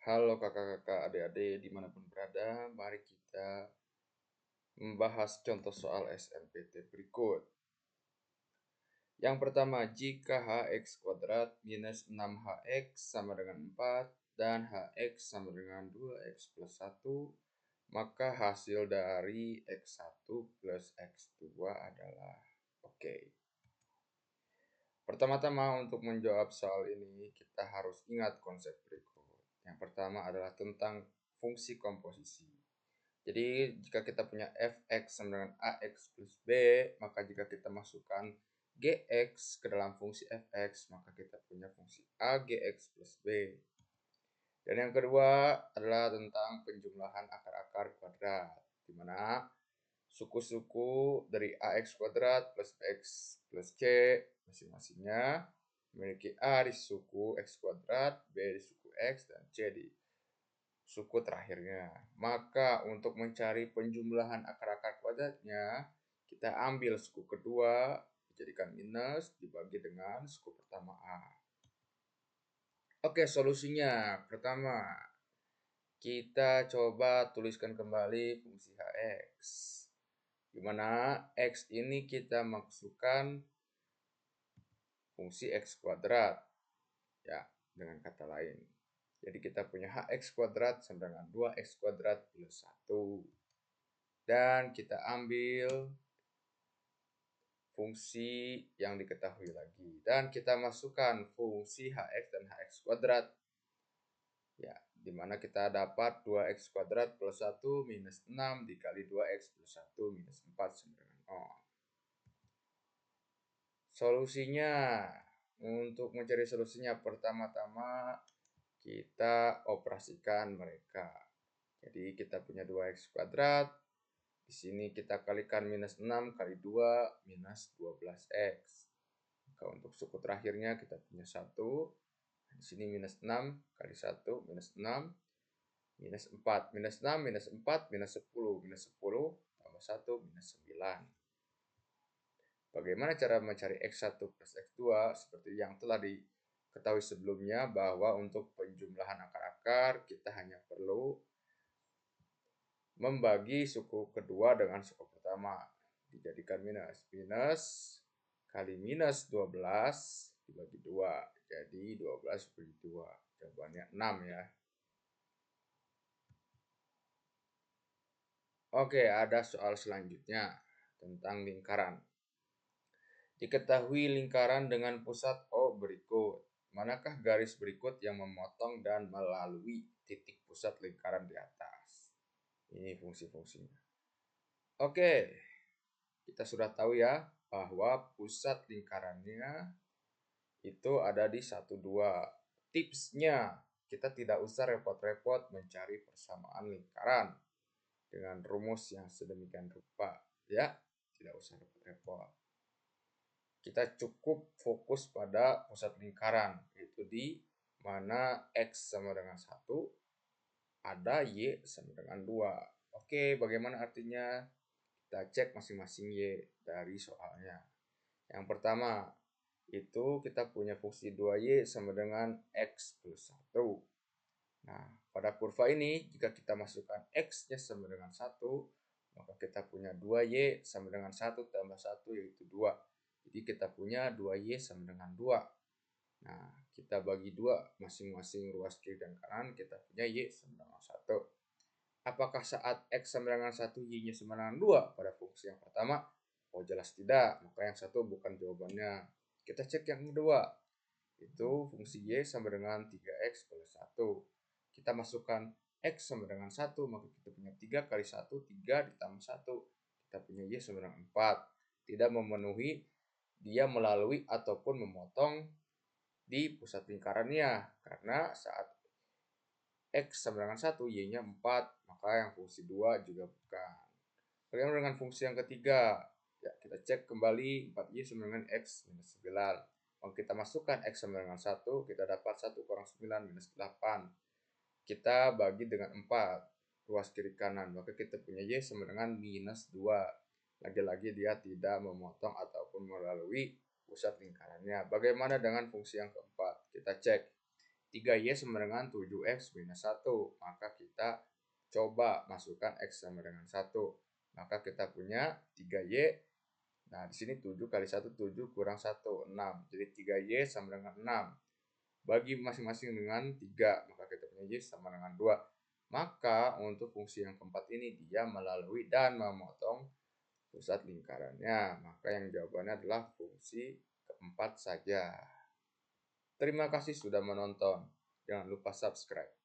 Halo kakak-kakak, adik-adik dimanapun berada, mari kita membahas contoh soal SNPT berikut. Yang pertama, jika hx kuadrat minus 6hx sama dengan 4 dan hx sama dengan 2x plus 1, maka hasil dari x1 plus x2 adalah oke. Pertama-tama untuk menjawab soal ini, kita harus ingat konsep berikut. Yang pertama adalah tentang fungsi komposisi. Jadi jika kita punya fx sama dengan ax plus b, maka jika kita masukkan gx ke dalam fungsi fx, maka kita punya fungsi a gx plus b. Dan yang kedua adalah tentang penjumlahan akar-akar kuadrat, di mana suku-suku dari ax kuadrat plus x plus c masing-masingnya memiliki a di suku x kuadrat, b di suku x, dan c di suku terakhirnya. Maka untuk mencari penjumlahan akar-akar kuadratnya, kita ambil suku kedua, dijadikan minus, dibagi dengan suku pertama A. Oke, solusinya. Pertama, kita coba tuliskan kembali fungsi hx. Di mana x ini kita masukkan fungsi x kuadrat. Ya, dengan kata lain. Jadi kita punya hx kuadrat sama dengan 2x kuadrat plus 1. Dan kita ambil fungsi yang diketahui lagi. Dan kita masukkan fungsi hx dan hx kuadrat. Ya, dimana kita dapat 2x kuadrat plus 1 minus 6 dikali 2x plus 1 minus 4 sama dengan 0. Solusinya, untuk mencari solusinya pertama-tama kita operasikan mereka. Jadi kita punya 2x kuadrat. Di sini kita kalikan minus 6 kali 2 minus 12x. Maka untuk suku terakhirnya kita punya 1. Di sini minus 6 kali 1 minus 6 minus 4. Minus 6 minus 4 minus 10. Minus 10 tambah 1 minus 9. Bagaimana cara mencari x1 plus x2? Seperti yang telah diketahui sebelumnya, bahwa untuk penjumlahan akar-akar kita hanya perlu membagi suku kedua dengan suku pertama, dijadikan minus. Minus kali minus 12 dibagi 2, jadi 12 bagi 2. Jawabannya 6 ya. Oke, ada soal selanjutnya tentang lingkaran. Diketahui lingkaran dengan pusat O berikut. Manakah garis berikut yang memotong dan melalui titik pusat lingkaran di atas? Ini fungsi-fungsinya. Oke, kita sudah tahu ya bahwa pusat lingkarannya itu ada di 1, 2. Tipsnya, kita tidak usah repot-repot mencari persamaan lingkaran dengan rumus yang sedemikian rupa. Ya, tidak usah repot-repot. Kita cukup fokus pada pusat lingkaran, yaitu di mana X sama dengan 1, ada Y sama dengan 2. Oke, bagaimana artinya? Kita cek masing-masing Y dari soalnya. Yang pertama, itu kita punya fungsi 2Y sama dengan X plus 1. Nah, pada kurva ini, jika kita masukkan X-nya sama dengan 1, maka kita punya 2Y sama dengan 1 tambah 1, yaitu 2. Jadi kita punya 2Y sama dengan 2. Nah, kita bagi 2 masing-masing ruas kiri dan kanan, kita punya Y sama dengan 1. Apakah saat X sama dengan 1, Y-nya sama dengan 2 pada fungsi yang pertama? Oh, jelas tidak. Maka yang satu bukan jawabannya. Kita cek yang kedua. Itu fungsi Y sama dengan 3X plus 1. Kita masukkan X sama dengan 1, maka kita punya 3 kali 1, 3 ditambah 1. Kita punya Y sama dengan 4. Tidak memenuhi, dia melalui ataupun memotong di pusat lingkarannya. Karena saat X sama dengan 1, Y-nya 4, maka yang fungsi 2 juga bukan. Bagaimana dengan fungsi yang ketiga? Ya, kita cek kembali 4Y sama dengan X minus 9. Kalau kita masukkan X sama dengan 1, kita dapat 1 kurang 9 minus 8. Kita bagi dengan 4, ruas kiri kanan, maka kita punya Y sama dengan minus 2. Lagi-lagi dia tidak memotong ataupun melalui pusat lingkarannya. Bagaimana dengan fungsi yang keempat? Kita cek. 3Y sama dengan 7X minus 1. Maka kita coba masukkan X sama dengan 1. Maka kita punya 3Y. Nah, di sini 7 kali 1, 7 kurang 1, 6. Jadi 3Y sama dengan 6. Bagi masing-masing dengan 3. Maka kita punya Y sama dengan 2. Maka untuk fungsi yang keempat ini dia melalui dan memotong pusat lingkarannya. Maka yang jawabannya adalah fungsi keempat saja. Terima kasih sudah menonton. Jangan lupa subscribe.